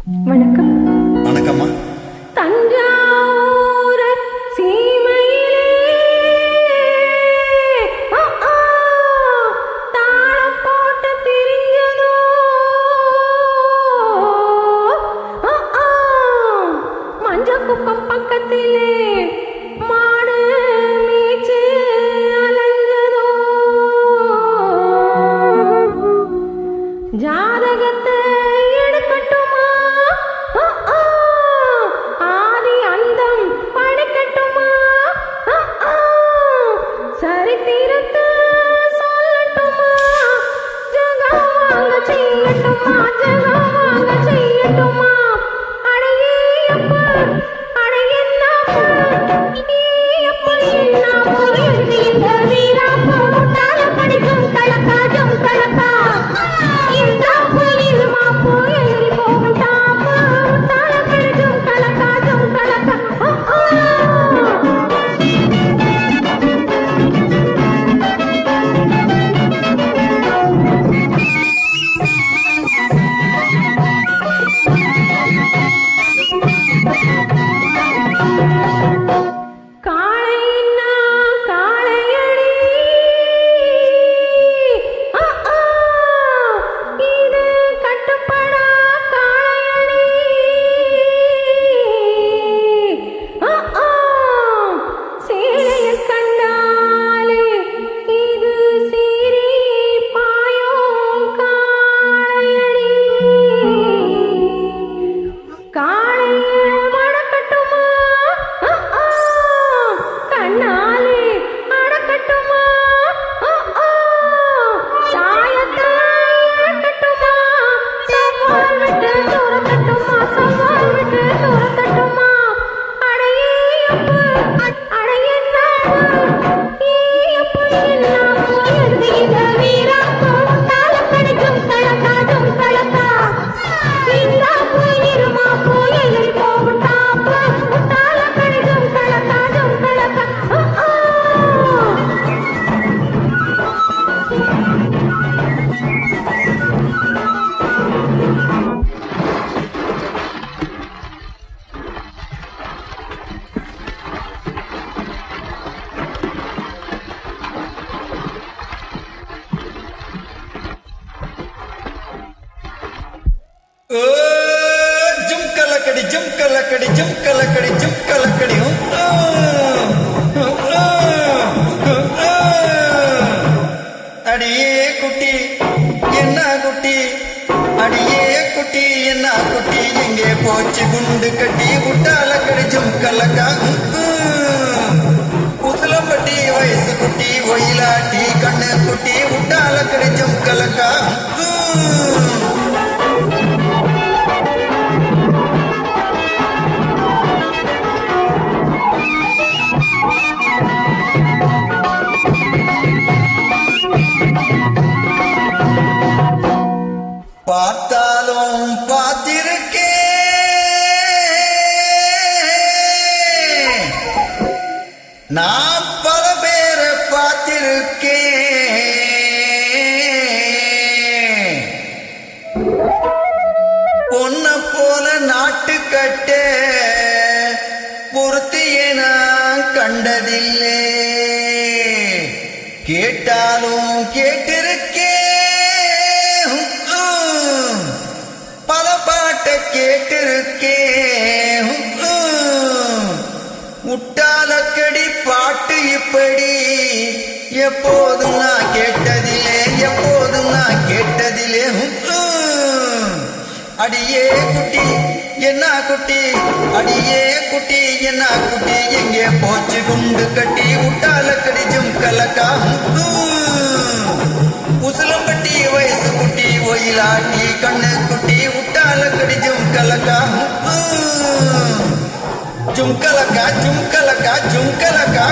வணக்கம். வணக்கம்மா. தஞ்சாவூர் சீமையிலே தாளம் போட்டு திரிஞ்சதோ மஞ்சள் குப்பம் பக்கத்திலே மாடு மீச்சு அலைஞ்சதோ ஜாதகத்தை ஜும்கலக்கடி ஜும்கலக்கடி ஜும்கலக்கடி ஜும்கலக்கடி அடியே குட்டி என்ன குட்டி, அடியே குட்டி என்ன குட்டி, எங்கே போச்சு குண்டு கட்டி உட்டாலக்கடி ஜும்கலக்கா உசலம்பட்டி வயசு குட்டி ஒயிலாட்டி கண்ணு குட்டி உட்டாலக்கடி ஜும்கலக்கா பார்த்தாலும் பார்த்திருக்கே நான் பல பேரை பார்த்திருக்கே பொன்ன போல நாட்டுக்கட்ட பொருத்தியே நான் கண்டதில்லை, கேட்டாலும் கேட்டிருக்கே கேட்டிருக்கே முட்டாலக்கடி பாட்டு இப்படி எப்போதும் நான் கேட்டதிலே, எப்போதும் நான் கேட்டதிலே அடியே குட்டி என்ன குட்டி, அடியே குட்டி என்ன குட்டி, எங்கே போச்சு குண்டு கட்டி முட்டாலக்கடி ஜும்கலக்கா உசலம்பட்டி வயசு குட்டி ஒயிலாட்டி கண்ணு குட்டி உட்டாலக்கடி ஜும்கலக்கா ஜும்கலக்கா ஜும்கலக்கா ஜும்கலக்கா